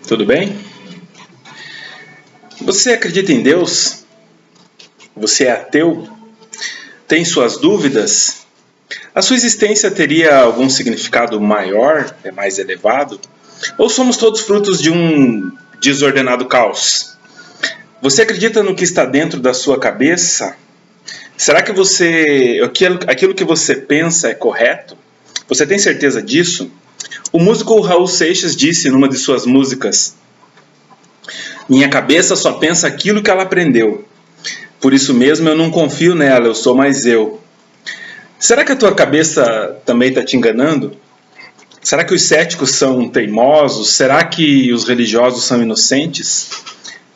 Tudo bem? Você acredita em Deus? Você é ateu? Tem suas dúvidas? A sua existência teria algum significado maior, mais elevado? Ou somos todos frutos de um desordenado caos? Você acredita no que está dentro da sua cabeça? Será que aquilo que você pensa é correto? Você tem certeza disso? O músico Raul Seixas disse numa de suas músicas: minha cabeça só pensa aquilo que ela aprendeu. Por isso mesmo eu não confio nela, eu sou mais eu. Será que a tua cabeça também está te enganando? Será que os céticos são teimosos? Será que os religiosos são inocentes?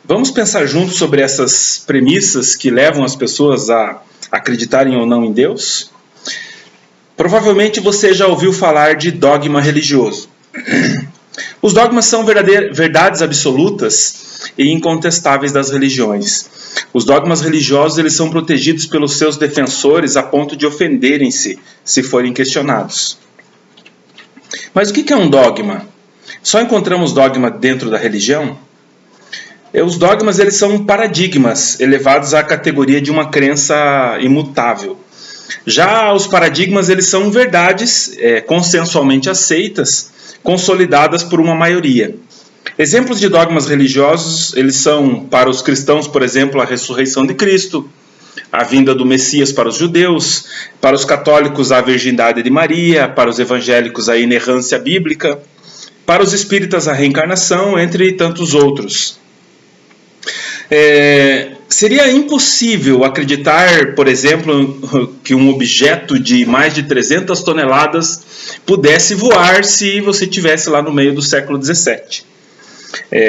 Vamos pensar juntos sobre essas premissas que levam as pessoas a acreditarem ou não em Deus? Provavelmente você já ouviu falar de dogma religioso. Os dogmas são verdades absolutas e incontestáveis das religiões. Os dogmas religiosos eles são protegidos pelos seus defensores a ponto de ofenderem-se se forem questionados. Mas o que é um dogma? Só encontramos dogma dentro da religião? Os dogmas eles são paradigmas elevados à categoria de uma crença imutável. Já os paradigmas eles são verdades consensualmente aceitas, consolidadas por uma maioria. Exemplos de dogmas religiosos eles são, para os cristãos, por exemplo, a ressurreição de Cristo, a vinda do Messias para os judeus, para os católicos a virgindade de Maria, para os evangélicos a inerrância bíblica, para os espíritas a reencarnação, entre tantos outros. Seria impossível acreditar, por exemplo, que um objeto de mais de 300 toneladas pudesse voar se você estivesse lá no meio do século XVII.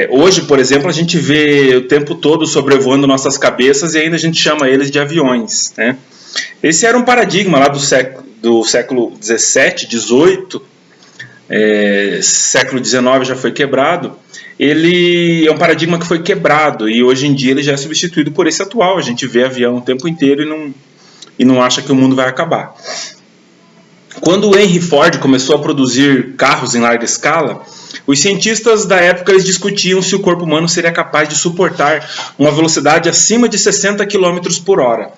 Hoje, por exemplo, a gente vê o tempo todo sobrevoando nossas cabeças e ainda a gente chama eles de aviões, né? Esse era um paradigma lá do século XVII, XVIII, século XIX já foi quebrado. Ele é um paradigma que foi quebrado e hoje em dia ele já é substituído por esse atual. A gente vê avião o tempo inteiro e não acha que o mundo vai acabar. Quando o Henry Ford começou a produzir carros em larga escala, os cientistas da época eles discutiam se o corpo humano seria capaz de suportar uma velocidade acima de 60 km por hora.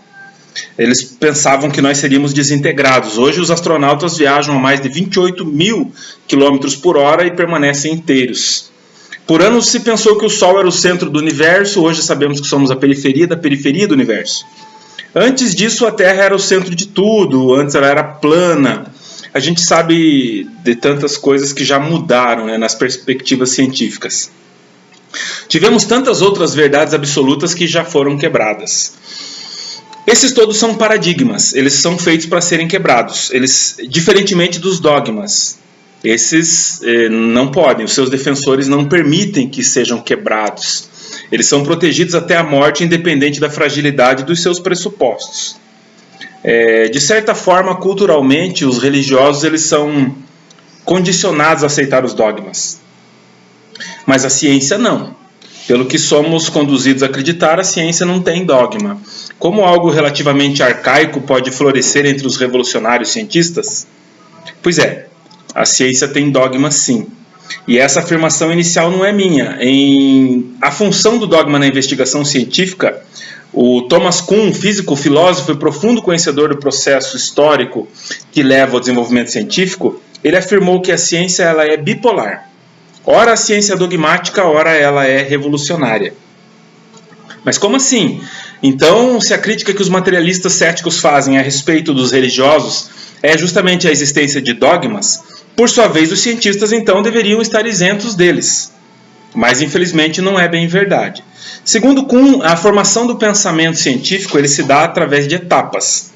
Eles pensavam que nós seríamos desintegrados. Hoje os astronautas viajam a mais de 28 mil km por hora e permanecem inteiros. Por anos se pensou que o Sol era o centro do universo, hoje sabemos que somos a periferia da periferia do universo. Antes disso a Terra era o centro de tudo, antes ela era plana. A gente sabe de tantas coisas que já mudaram, né, nas perspectivas científicas. Tivemos tantas outras verdades absolutas que já foram quebradas. Esses todos são paradigmas, eles são feitos para serem quebrados, diferentemente dos dogmas. Esses não podem, os seus defensores não permitem que sejam quebrados. Eles são protegidos até a morte, independente da fragilidade dos seus pressupostos. De certa forma, culturalmente, os religiosos eles são condicionados a aceitar os dogmas. Mas a ciência não. Pelo que somos conduzidos a acreditar, a ciência não tem dogma. Como algo relativamente arcaico pode florescer entre os revolucionários cientistas? Pois é. A ciência tem dogma sim. E essa afirmação inicial não é minha. A função do dogma na investigação científica, o Thomas Kuhn, físico, filósofo e profundo conhecedor do processo histórico que leva ao desenvolvimento científico, ele afirmou que a ciência ela é bipolar. Ora a ciência é dogmática, ora ela é revolucionária. Mas como assim? Então, se a crítica que os materialistas céticos fazem a respeito dos religiosos é justamente a existência de dogmas, por sua vez, os cientistas então deveriam estar isentos deles. Mas infelizmente não é bem verdade. Segundo Kuhn, a formação do pensamento científico ele se dá através de etapas.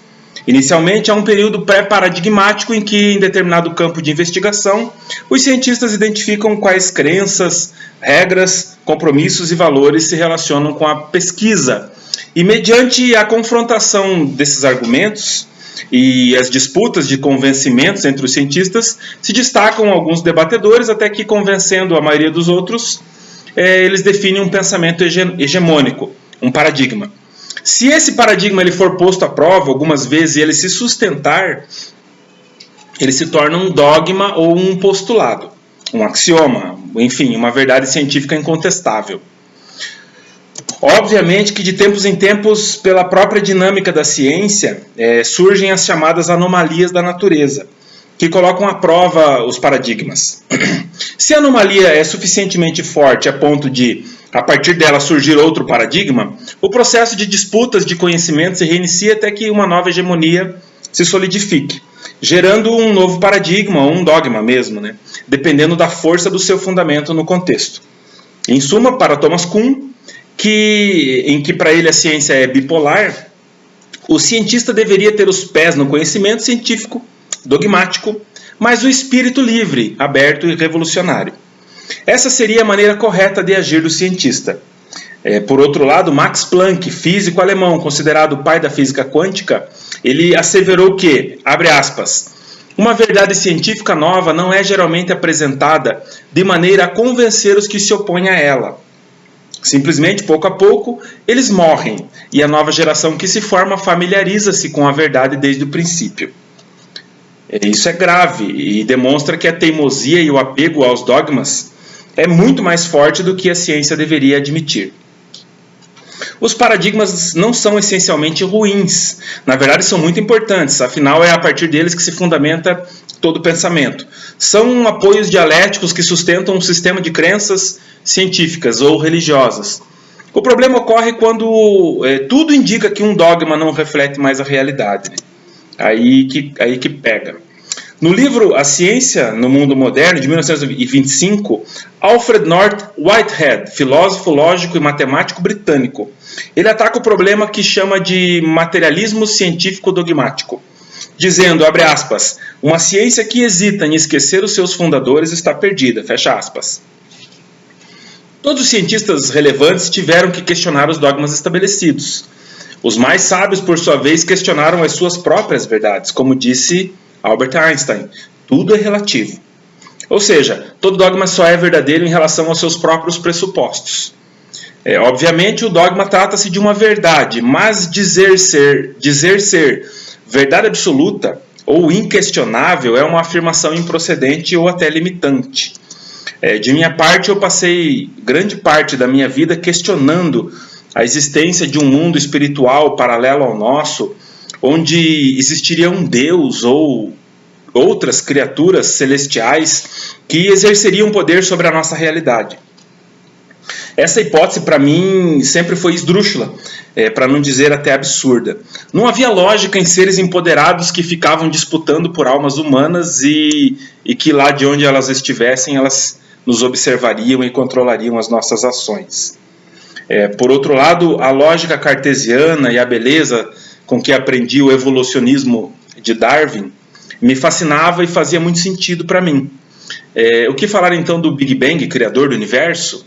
Inicialmente há um período pré-paradigmático em que, em determinado campo de investigação, os cientistas identificam quais crenças, regras, compromissos e valores se relacionam com a pesquisa. E mediante a confrontação desses argumentos e as disputas de convencimentos entre os cientistas, se destacam alguns debatedores até que, convencendo a maioria dos outros, eles definem um pensamento hegemônico, um paradigma. Se esse paradigma ele for posto à prova algumas vezes e ele se sustentar, ele se torna um dogma ou um postulado, um axioma, enfim, uma verdade científica incontestável. Obviamente que de tempos em tempos, pela própria dinâmica da ciência, surgem as chamadas anomalias da natureza, que colocam à prova os paradigmas. Se a anomalia é suficientemente forte a ponto de, a partir dela, surgir outro paradigma, o processo de disputas de conhecimento se reinicia até que uma nova hegemonia se solidifique, gerando um novo paradigma, ou um dogma mesmo, né? Dependendo da força do seu fundamento no contexto. Em suma, para Thomas Kuhn, em que para ele a ciência é bipolar, o cientista deveria ter os pés no conhecimento científico, dogmático, mas o espírito livre, aberto e revolucionário. Essa seria a maneira correta de agir do cientista. Por outro lado, Max Planck, físico alemão, considerado o pai da física quântica, ele asseverou que, abre aspas, uma verdade científica nova não é geralmente apresentada de maneira a convencer os que se opõem a ela. Simplesmente, pouco a pouco, eles morrem, e a nova geração que se forma familiariza-se com a verdade desde o princípio. Isso é grave e demonstra que a teimosia e o apego aos dogmas é muito mais forte do que a ciência deveria admitir. Os paradigmas não são essencialmente ruins, na verdade são muito importantes, afinal é a partir deles que se fundamenta todo o pensamento. São apoios dialéticos que sustentam um sistema de crenças científicas ou religiosas. O problema ocorre quando tudo indica que um dogma não reflete mais a realidade, né? Aí que pega. No livro A Ciência no Mundo Moderno, de 1925, Alfred North Whitehead, filósofo, lógico e matemático britânico, ele ataca o problema que chama de materialismo científico dogmático, dizendo, abre aspas, uma ciência que hesita em esquecer os seus fundadores está perdida, fecha aspas. Todos os cientistas relevantes tiveram que questionar os dogmas estabelecidos. Os mais sábios, por sua vez, questionaram as suas próprias verdades, como disse Albert Einstein, tudo é relativo. Ou seja, todo dogma só é verdadeiro em relação aos seus próprios pressupostos. Obviamente, o dogma trata-se de uma verdade, mas dizer ser verdade absoluta ou inquestionável é uma afirmação improcedente ou até limitante. De minha parte, eu passei grande parte da minha vida questionando a existência de um mundo espiritual paralelo ao nosso, onde existiria um Deus ou outras criaturas celestiais que exerceriam poder sobre a nossa realidade. Essa hipótese, para mim, sempre foi esdrúxula, para não dizer até absurda. Não havia lógica em seres empoderados que ficavam disputando por almas humanas e que lá de onde elas estivessem, elas nos observariam e controlariam as nossas ações. Por outro lado, a lógica cartesiana e a beleza com que aprendi o evolucionismo de Darwin me fascinava e fazia muito sentido para mim. O que falar então do Big Bang, criador do universo?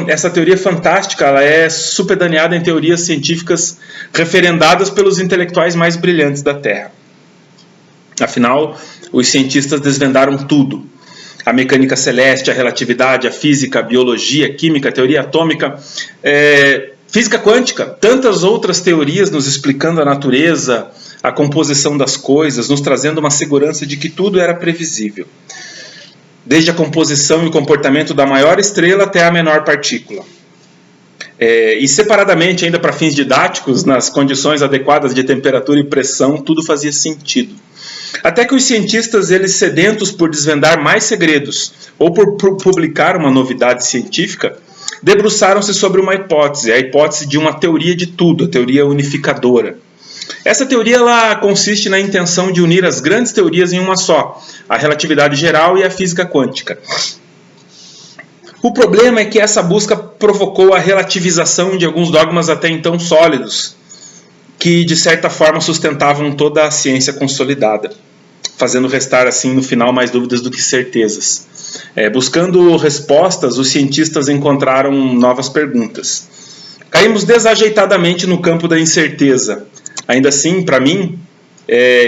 Essa teoria fantástica ela é supedaneada em teorias científicas referendadas pelos intelectuais mais brilhantes da Terra. Afinal, os cientistas desvendaram tudo. A mecânica celeste, a relatividade, a física, a biologia, a química, a teoria atômica, física quântica, tantas outras teorias nos explicando a natureza, a composição das coisas, nos trazendo uma segurança de que tudo era previsível. Desde a composição e o comportamento da maior estrela até a menor partícula. E separadamente, ainda para fins didáticos, nas condições adequadas de temperatura e pressão, tudo fazia sentido. Até que os cientistas, eles sedentos por desvendar mais segredos ou por publicar uma novidade científica, debruçaram-se sobre uma hipótese, a hipótese de uma teoria de tudo, a teoria unificadora. Essa teoria ela consiste na intenção de unir as grandes teorias em uma só, a relatividade geral e a física quântica. O problema é que essa busca provocou a relativização de alguns dogmas até então sólidos, que de certa forma sustentavam toda a ciência consolidada, fazendo restar assim no final mais dúvidas do que certezas. Buscando respostas, os cientistas encontraram novas perguntas. Caímos desajeitadamente no campo da incerteza. Ainda assim, para mim,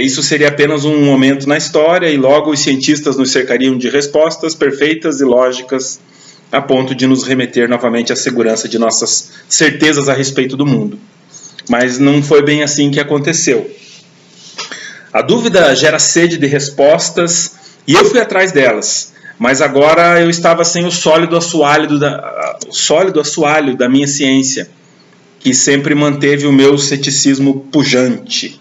isso seria apenas um momento na história e logo os cientistas nos cercariam de respostas perfeitas e lógicas a ponto de nos remeter novamente à segurança de nossas certezas a respeito do mundo. Mas não foi bem assim que aconteceu. A dúvida gera sede de respostas e eu fui atrás delas. mas agora eu estava sem o sólido assoalho da minha ciência, que sempre manteve o meu ceticismo pujante.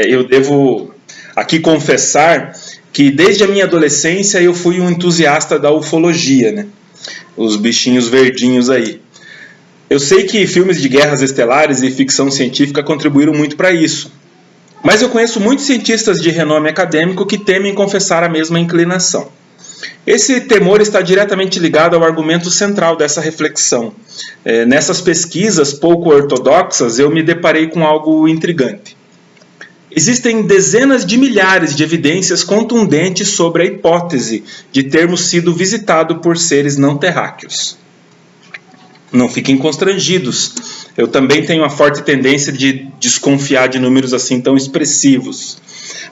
Eu devo aqui confessar que desde a minha adolescência eu fui um entusiasta da ufologia, né? Os bichinhos verdinhos aí. Eu sei que filmes de guerras estelares e ficção científica contribuíram muito para isso, mas eu conheço muitos cientistas de renome acadêmico que temem confessar a mesma inclinação. Esse temor está diretamente ligado ao argumento central dessa reflexão. Nessas pesquisas pouco ortodoxas, eu me deparei com algo intrigante. Existem dezenas de milhares de evidências contundentes sobre a hipótese de termos sido visitados por seres não terráqueos. Não fiquem constrangidos. Eu também tenho a forte tendência de desconfiar de números assim tão expressivos.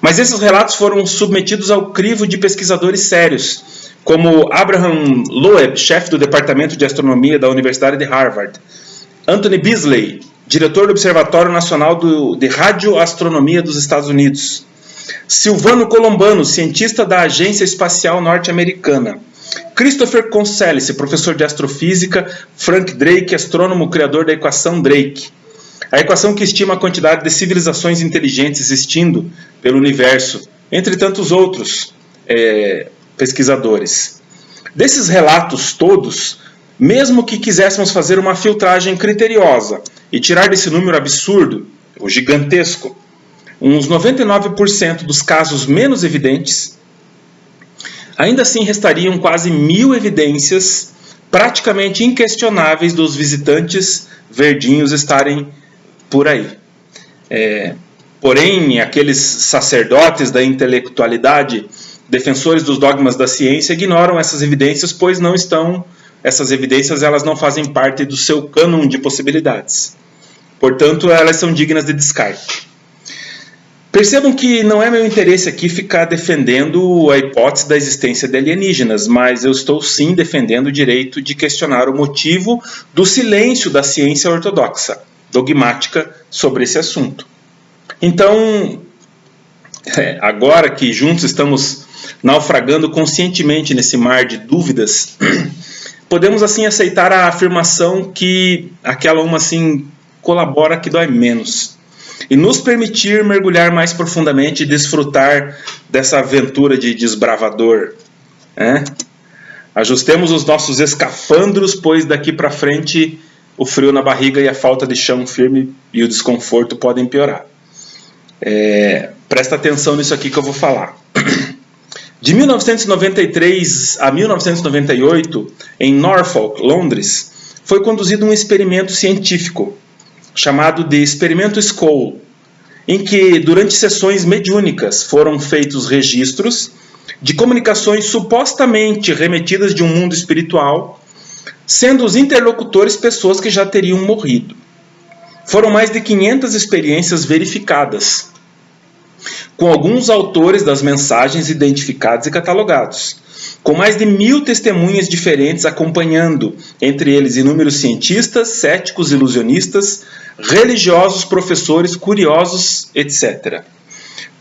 Mas esses relatos foram submetidos ao crivo de pesquisadores sérios, como Abraham Loeb, chefe do Departamento de Astronomia da Universidade de Harvard, Anthony Beasley, diretor do Observatório Nacional de Radioastronomia dos Estados Unidos, Silvano Colombano, cientista da Agência Espacial Norte-Americana, Christopher Conselice, professor de astrofísica, Frank Drake, astrônomo criador da equação Drake, a equação que estima a quantidade de civilizações inteligentes existindo pelo universo, entre tantos outros pesquisadores. Desses relatos todos, mesmo que quiséssemos fazer uma filtragem criteriosa e tirar desse número absurdo, o gigantesco, uns 99% dos casos menos evidentes, ainda assim restariam quase 1000 evidências praticamente inquestionáveis dos visitantes verdinhos estarem por aí. Porém, aqueles sacerdotes da intelectualidade, defensores dos dogmas da ciência, ignoram essas evidências, pois essas evidências elas não fazem parte do seu cânon de possibilidades. Portanto, elas são dignas de descarte. Percebam que não é meu interesse aqui ficar defendendo a hipótese da existência de alienígenas, mas eu estou sim defendendo o direito de questionar o motivo do silêncio da ciência ortodoxa, dogmática, sobre esse assunto. Então, agora que juntos estamos naufragando conscientemente nesse mar de dúvidas, podemos assim aceitar a afirmação que aquela uma assim colabora que dói menos, e nos permitir mergulhar mais profundamente e desfrutar dessa aventura de desbravador. Ajustemos os nossos escafandros, pois daqui para frente o frio na barriga e a falta de chão firme e o desconforto podem piorar. Presta atenção nisso aqui que eu vou falar. De 1993 a 1998, em Norfolk, Londres, foi conduzido um experimento científico chamado de Experimento Skoll, em que, durante sessões mediúnicas, foram feitos registros de comunicações supostamente remetidas de um mundo espiritual, sendo os interlocutores pessoas que já teriam morrido. Foram mais de 500 experiências verificadas, com alguns autores das mensagens identificados e catalogados, com mais de 1000 testemunhas diferentes acompanhando, entre eles inúmeros cientistas, céticos, ilusionistas, religiosos, professores, curiosos, etc.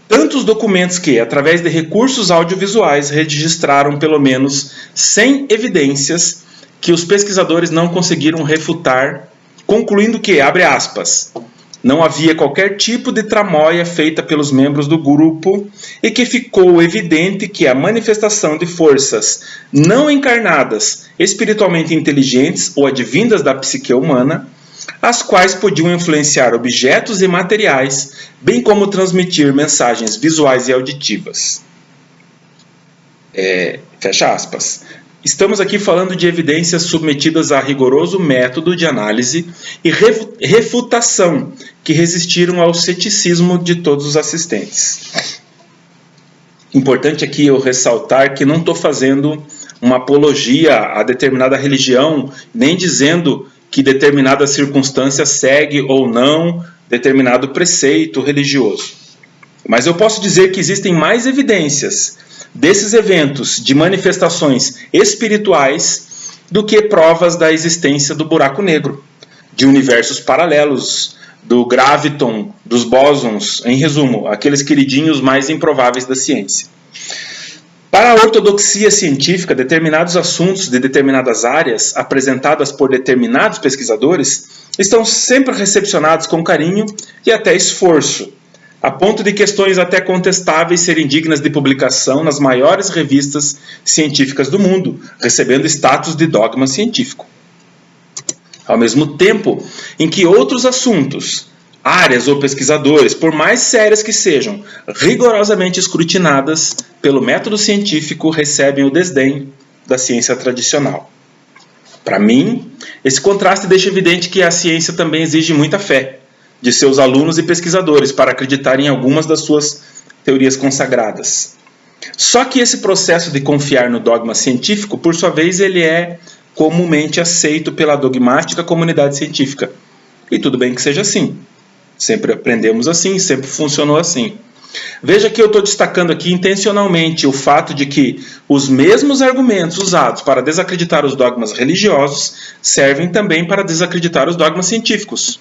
Tantos documentos que, através de recursos audiovisuais, registraram pelo menos 100 evidências que os pesquisadores não conseguiram refutar, concluindo que, abre aspas, não havia qualquer tipo de tramóia feita pelos membros do grupo e que ficou evidente que a manifestação de forças não encarnadas, espiritualmente inteligentes ou advindas da psique humana, as quais podiam influenciar objetos e materiais, bem como transmitir mensagens visuais e auditivas. Fecha aspas. Estamos aqui falando de evidências submetidas a rigoroso método de análise e refutação que resistiram ao ceticismo de todos os assistentes. Importante aqui eu ressaltar que não estou fazendo uma apologia a determinada religião, nem dizendo que determinada circunstância segue ou não determinado preceito religioso. Mas eu posso dizer que existem mais evidências desses eventos de manifestações espirituais do que provas da existência do buraco negro, de universos paralelos, do graviton, dos bósons, em resumo, aqueles queridinhos mais improváveis da ciência. Para a ortodoxia científica, determinados assuntos de determinadas áreas, apresentadas por determinados pesquisadores, estão sempre recepcionados com carinho e até esforço, a ponto de questões até contestáveis serem dignas de publicação nas maiores revistas científicas do mundo, recebendo status de dogma científico. Ao mesmo tempo em que outros assuntos, áreas ou pesquisadores, por mais sérias que sejam, rigorosamente escrutinadas pelo método científico, recebem o desdém da ciência tradicional. Para mim, esse contraste deixa evidente que a ciência também exige muita fé de seus alunos e pesquisadores para acreditar em algumas das suas teorias consagradas. Só que esse processo de confiar no dogma científico, por sua vez, ele é comumente aceito pela dogmática comunidade científica. E tudo bem que seja assim. Sempre aprendemos assim, sempre funcionou assim. Veja que eu estou destacando aqui intencionalmente o fato de que os mesmos argumentos usados para desacreditar os dogmas religiosos servem também para desacreditar os dogmas científicos.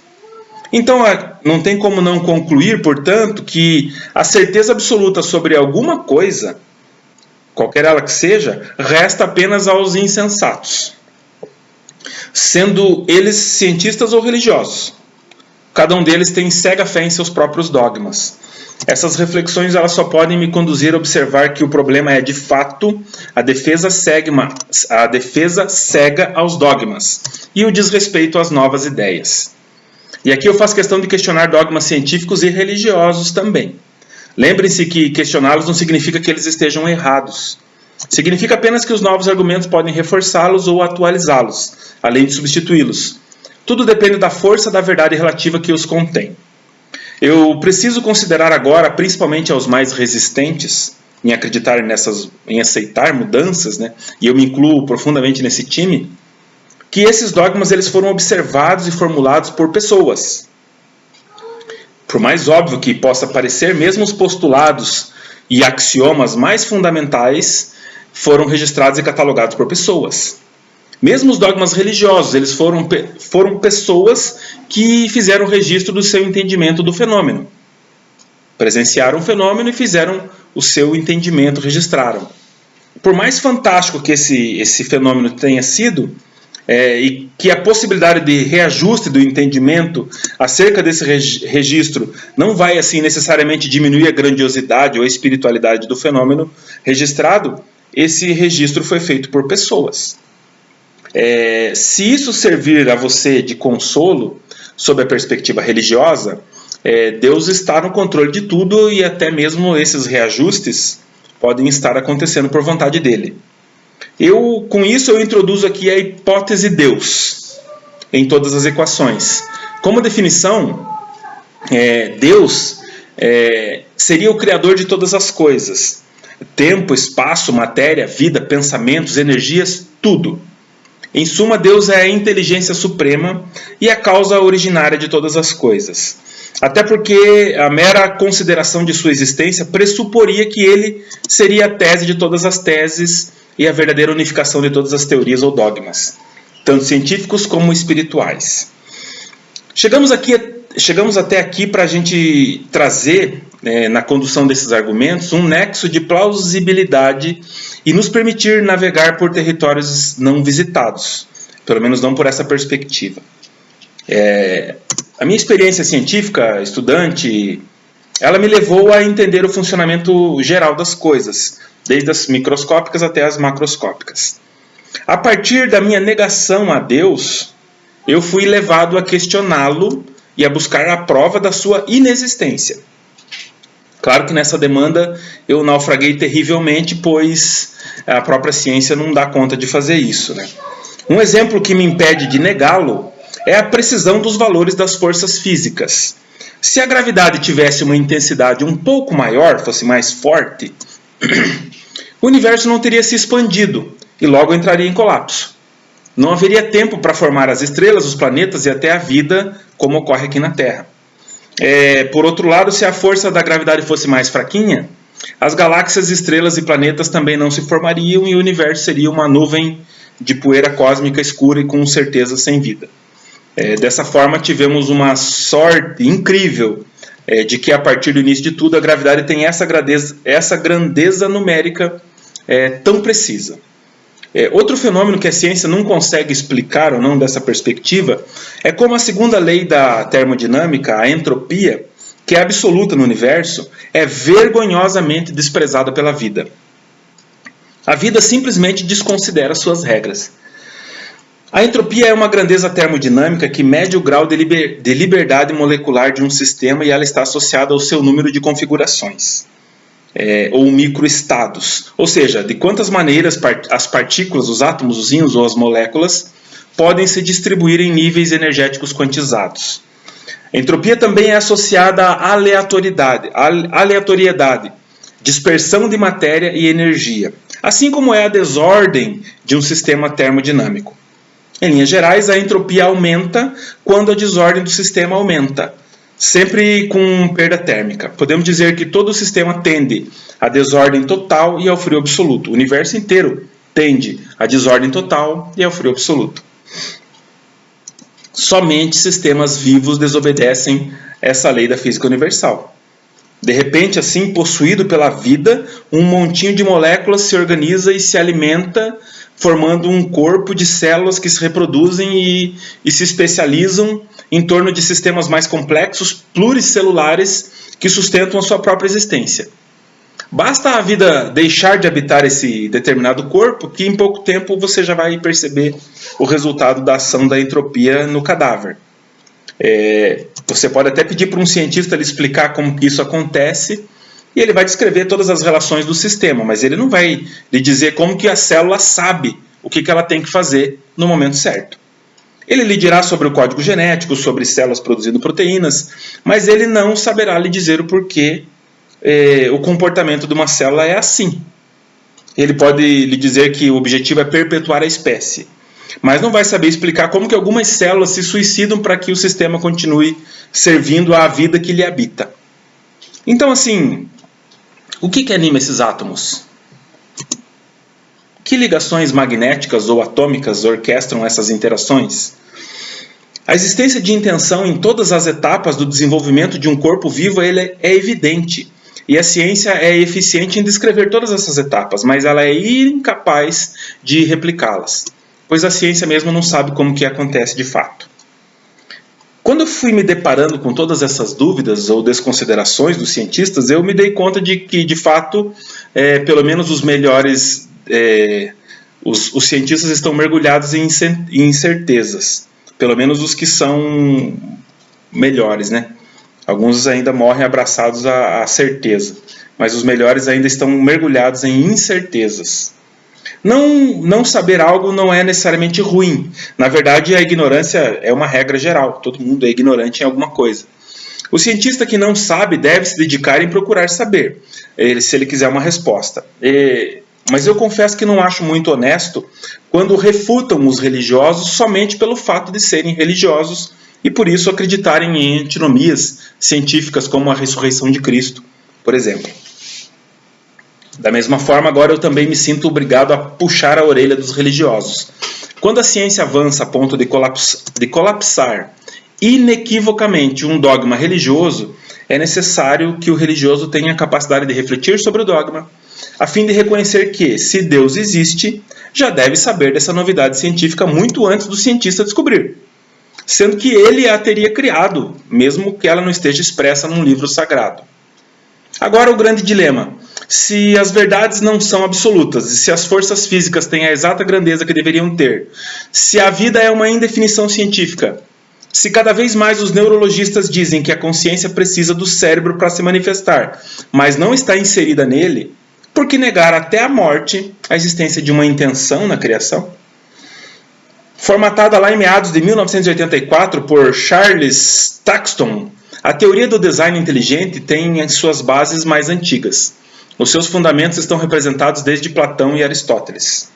Então, não tem como não concluir, portanto, que a certeza absoluta sobre alguma coisa, qualquer ela que seja, resta apenas aos insensatos, sendo eles cientistas ou religiosos. Cada um deles tem cega fé em seus próprios dogmas. Essas reflexões elas só podem me conduzir a observar que o problema é, de fato, a defesa cega aos dogmas e o desrespeito às novas ideias. E aqui eu faço questão de questionar dogmas científicos e religiosos também. Lembrem-se que questioná-los não significa que eles estejam errados. Significa apenas que os novos argumentos podem reforçá-los ou atualizá-los, além de substituí-los. Tudo depende da força da verdade relativa que os contém. Eu preciso considerar agora, principalmente aos mais resistentes em acreditar em aceitar mudanças, e eu me incluo profundamente nesse time, que esses dogmas eles foram observados e formulados por pessoas. Por mais óbvio que possa parecer, mesmo os postulados e axiomas mais fundamentais foram registrados e catalogados por pessoas. Mesmo os dogmas religiosos, eles foram pessoas que fizeram o registro do seu entendimento do fenômeno. Presenciaram o fenômeno e fizeram o seu entendimento, registraram. Por mais fantástico que esse fenômeno tenha sido, e que a possibilidade de reajuste do entendimento acerca desse registro não vai assim necessariamente diminuir a grandiosidade ou a espiritualidade do fenômeno registrado, esse registro foi feito por pessoas. Se isso servir a você de consolo sob a perspectiva religiosa, Deus está no controle de tudo e até mesmo esses reajustes podem estar acontecendo por vontade dele. Com isso eu introduzo aqui a hipótese Deus em todas as equações. Como definição, Deus seria o criador de todas as coisas. Tempo, espaço, matéria, vida, pensamentos, energias, tudo. Em suma, Deus é a inteligência suprema e a causa originária de todas as coisas. Até porque a mera consideração de sua existência pressuporia que ele seria a tese de todas as teses e a verdadeira unificação de todas as teorias ou dogmas, tanto científicos como espirituais. Chegamos até aqui para a gente trazer, na condução desses argumentos, um nexo de plausibilidade e nos permitir navegar por territórios não visitados, pelo menos não por essa perspectiva. A minha experiência científica, estudante, ela me levou a entender o funcionamento geral das coisas, desde as microscópicas até as macroscópicas. A partir da minha negação a Deus, eu fui levado a questioná-lo e a buscar a prova da sua inexistência. Claro que nessa demanda eu naufraguei terrivelmente, pois a própria ciência não dá conta de fazer isso, Um exemplo que me impede de negá-lo é a precisão dos valores das forças físicas. Se a gravidade tivesse uma intensidade um pouco maior, fosse mais forte, o universo não teria se expandido e logo entraria em colapso. Não haveria tempo para formar as estrelas, os planetas e até a vida, como ocorre aqui na Terra. Por outro lado, se a força da gravidade fosse mais fraquinha, as galáxias, estrelas e planetas também não se formariam e o universo seria uma nuvem de poeira cósmica escura e com certeza sem vida. Dessa forma, tivemos uma sorte incrível de que a partir do início de tudo a gravidade tem essa grandeza numérica tão precisa. Outro fenômeno que a ciência não consegue explicar ou não dessa perspectiva é como a segunda lei da termodinâmica, a entropia, que é absoluta no universo, é vergonhosamente desprezada pela vida. A vida simplesmente desconsidera suas regras. A entropia é uma grandeza termodinâmica que mede o grau de liberdade molecular de um sistema e ela está associada ao seu número de configurações, ou microestados. Ou seja, de quantas maneiras as partículas, os átomos, os íons ou as moléculas podem se distribuir em níveis energéticos quantizados. A entropia também é associada à aleatoriedade, dispersão de matéria e energia, assim como é a desordem de um sistema termodinâmico. Em linhas gerais, a entropia aumenta quando a desordem do sistema aumenta, sempre com perda térmica. Podemos dizer que todo o sistema tende à desordem total e ao frio absoluto. O universo inteiro tende à desordem total e ao frio absoluto. Somente sistemas vivos desobedecem essa lei da física universal. De repente, assim, possuído pela vida, um montinho de moléculas se organiza e se alimenta, formando um corpo de células que se reproduzem e se especializam em torno de sistemas mais complexos, pluricelulares, que sustentam a sua própria existência. Basta a vida deixar de habitar esse determinado corpo que em pouco tempo você já vai perceber o resultado da ação da entropia no cadáver. Você pode até pedir para um cientista lhe explicar como que isso acontece e ele vai descrever todas as relações do sistema, mas ele não vai lhe dizer como que a célula sabe o que ela tem que fazer no momento certo. Ele lhe dirá sobre o código genético, sobre células produzindo proteínas, mas ele não saberá lhe dizer o porquê o comportamento de uma célula é assim. Ele pode lhe dizer que o objetivo é perpetuar a espécie, mas não vai saber explicar como que algumas células se suicidam para que o sistema continue servindo à vida que lhe habita. Então, assim, o que anima esses átomos? Que ligações magnéticas ou atômicas orquestram essas interações? A existência de intenção em todas as etapas do desenvolvimento de um corpo vivo é evidente. E a ciência é eficiente em descrever todas essas etapas, mas ela é incapaz de replicá-las, pois a ciência mesmo não sabe como que acontece de fato. Quando eu fui me deparando com todas essas dúvidas ou desconsiderações dos cientistas, eu me dei conta de que, de fato, pelo menos os melhores, os cientistas estão mergulhados em incertezas, pelo menos os que são melhores, né? Alguns ainda morrem abraçados à certeza, mas os melhores ainda estão mergulhados em incertezas. Não saber algo não é necessariamente ruim. Na verdade, a ignorância é uma regra geral. Todo mundo é ignorante em alguma coisa. O cientista que não sabe deve se dedicar em procurar saber, se ele quiser uma resposta. Mas eu confesso que não acho muito honesto quando refutam os religiosos somente pelo fato de serem religiosos e por isso acreditarem em antinomias científicas como a ressurreição de Cristo, por exemplo. Da mesma forma, agora eu também me sinto obrigado a puxar a orelha dos religiosos. Quando a ciência avança a ponto de colapsar inequivocamente um dogma religioso, é necessário que o religioso tenha a capacidade de refletir sobre o dogma, a fim de reconhecer que, se Deus existe, já deve saber dessa novidade científica muito antes do cientista descobrir, sendo que ele a teria criado, mesmo que ela não esteja expressa num livro sagrado. Agora o grande dilema: se as verdades não são absolutas, e se as forças físicas têm a exata grandeza que deveriam ter, se a vida é uma indefinição científica, se cada vez mais os neurologistas dizem que a consciência precisa do cérebro para se manifestar, mas não está inserida nele, por que negar até a morte a existência de uma intenção na criação? Formatada lá em meados de 1984 por Charles Thaxton, a teoria do design inteligente tem as suas bases mais antigas. Os seus fundamentos estão representados desde Platão e Aristóteles.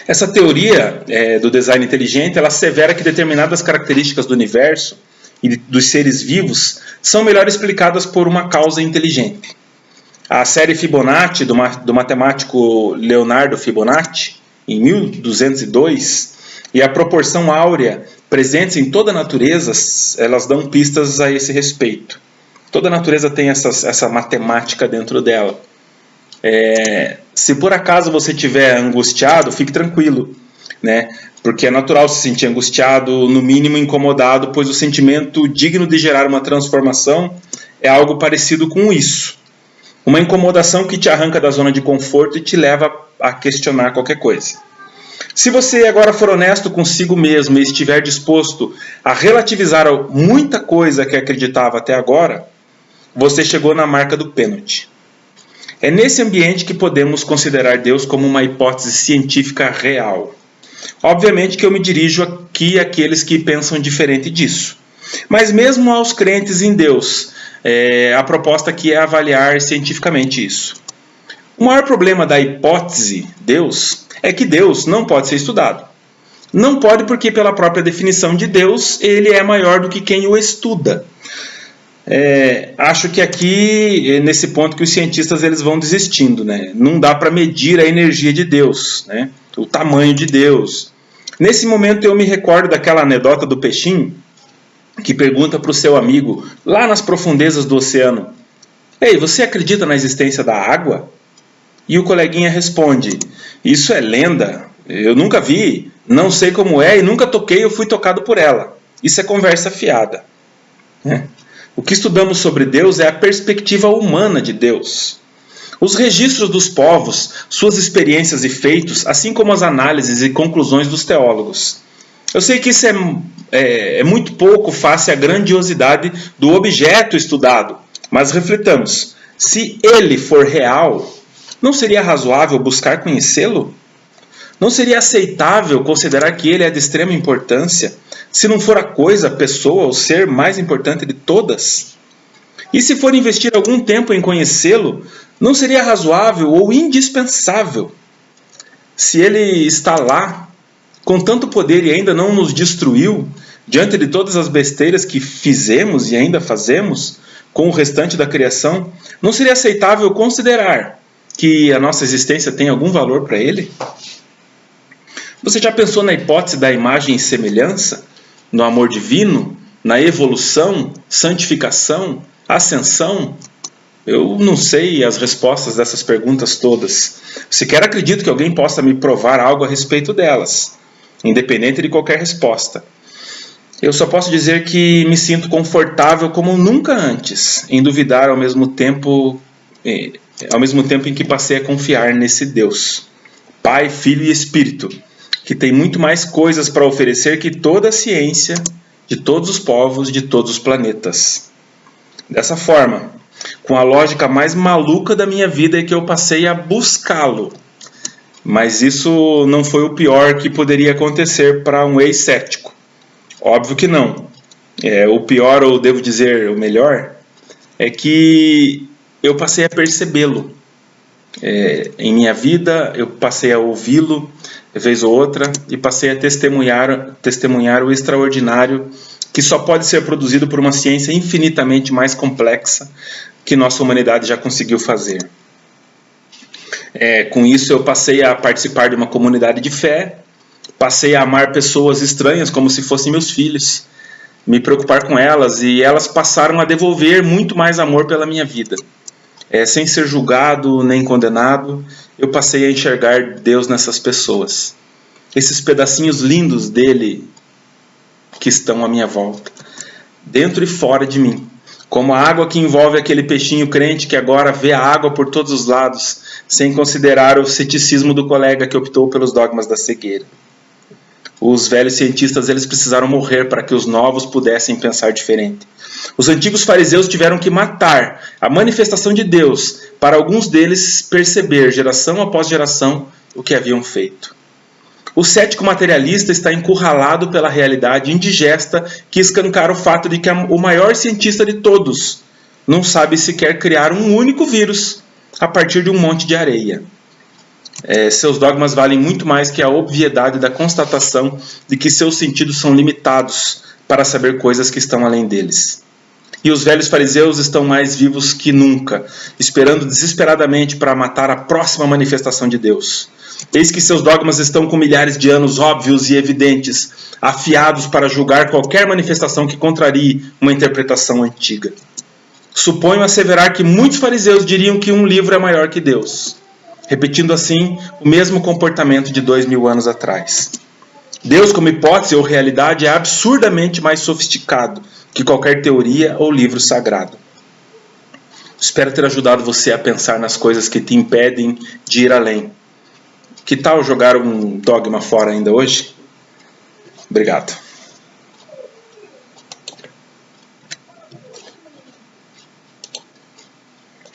Essa teoria do design inteligente, ela assevera que determinadas características do universo e dos seres vivos são melhor explicadas por uma causa inteligente. A série Fibonacci, do matemático Leonardo Fibonacci, em 1202, e a proporção áurea presentes em toda a natureza, elas dão pistas a esse respeito. Toda a natureza tem essa matemática dentro dela. Se por acaso você estiver angustiado, fique tranquilo, né? Porque é natural se sentir angustiado, no mínimo incomodado, pois o sentimento digno de gerar uma transformação é algo parecido com isso. Uma incomodação que te arranca da zona de conforto e te leva a questionar qualquer coisa. Se você agora for honesto consigo mesmo e estiver disposto a relativizar muita coisa que acreditava até agora, você chegou na marca do pênalti. É nesse ambiente que podemos considerar Deus como uma hipótese científica real. Obviamente que eu me dirijo aqui àqueles que pensam diferente disso. Mas mesmo aos crentes em Deus, a proposta aqui é avaliar cientificamente isso. O maior problema da hipótese Deus é que Deus não pode ser estudado. Não pode porque, pela própria definição de Deus, ele é maior do que quem o estuda. Acho que aqui, nesse ponto, que os cientistas eles vão desistindo, né? Não dá para medir a energia de Deus, né? O tamanho de Deus. Nesse momento eu me recordo daquela anedota do peixinho que pergunta para o seu amigo, lá nas profundezas do oceano: "Ei, você acredita na existência da água?" E o coleguinha responde: "Isso é lenda, eu nunca vi, não sei como é e nunca toquei, eu fui tocado por ela." Isso é conversa fiada. O que estudamos sobre Deus é a perspectiva humana de Deus. Os registros dos povos, suas experiências e feitos, assim como as análises e conclusões dos teólogos. Eu sei que isso é muito pouco face à grandiosidade do objeto estudado, mas reflitamos: se ele for real, não seria razoável buscar conhecê-lo? Não seria aceitável considerar que ele é de extrema importância, se não for a coisa, a pessoa, o ser mais importante de todas? E se for investir algum tempo em conhecê-lo, não seria razoável ou indispensável? Se ele está lá, com tanto poder e ainda não nos destruiu, diante de todas as besteiras que fizemos e ainda fazemos com o restante da criação, não seria aceitável considerar que a nossa existência tem algum valor para ele? Você já pensou na hipótese da imagem e semelhança, no amor divino, na evolução, santificação, ascensão? Eu não sei as respostas dessas perguntas todas. Sequer acredito que alguém possa me provar algo a respeito delas, independente de qualquer resposta. Eu só posso dizer que me sinto confortável como nunca antes, em duvidar ao mesmo tempo em que passei a confiar nesse Deus, Pai, Filho e Espírito, que tem muito mais coisas para oferecer que toda a ciência de todos os povos, de todos os planetas. Dessa forma, com a lógica mais maluca da minha vida, é que eu passei a buscá-lo. Mas isso não foi o pior que poderia acontecer para um ex-cético. Óbvio que não. O pior, ou devo dizer o melhor, é que eu passei a percebê-lo. Em minha vida, eu passei a ouvi-lo, vez ou outra, e passei a testemunhar o extraordinário que só pode ser produzido por uma ciência infinitamente mais complexa que nossa humanidade já conseguiu fazer. Com isso eu passei a participar de uma comunidade de fé, passei a amar pessoas estranhas como se fossem meus filhos, me preocupar com elas, e elas passaram a devolver muito mais amor pela minha vida. Sem ser julgado nem condenado, eu passei a enxergar Deus nessas pessoas. Esses pedacinhos lindos dele que estão à minha volta, dentro e fora de mim. Como a água que envolve aquele peixinho crente que agora vê a água por todos os lados, sem considerar o ceticismo do colega que optou pelos dogmas da cegueira. Os velhos cientistas eles precisaram morrer para que os novos pudessem pensar diferente. Os antigos fariseus tiveram que matar a manifestação de Deus para alguns deles perceber, geração após geração, o que haviam feito. O cético materialista está encurralado pela realidade indigesta que escancara o fato de que o maior cientista de todos não sabe sequer criar um único vírus a partir de um monte de areia. Seus dogmas valem muito mais que a obviedade da constatação de que seus sentidos são limitados para saber coisas que estão além deles. E os velhos fariseus estão mais vivos que nunca, esperando desesperadamente para matar a próxima manifestação de Deus. Eis que seus dogmas estão com milhares de anos óbvios e evidentes, afiados para julgar qualquer manifestação que contrarie uma interpretação antiga. Suponho asseverar que muitos fariseus diriam que um livro é maior que Deus, repetindo assim o mesmo comportamento de 2000 anos atrás. Deus, como hipótese ou realidade, é absurdamente mais sofisticado que qualquer teoria ou livro sagrado. Espero ter ajudado você a pensar nas coisas que te impedem de ir além. Que tal jogar um dogma fora ainda hoje? Obrigado.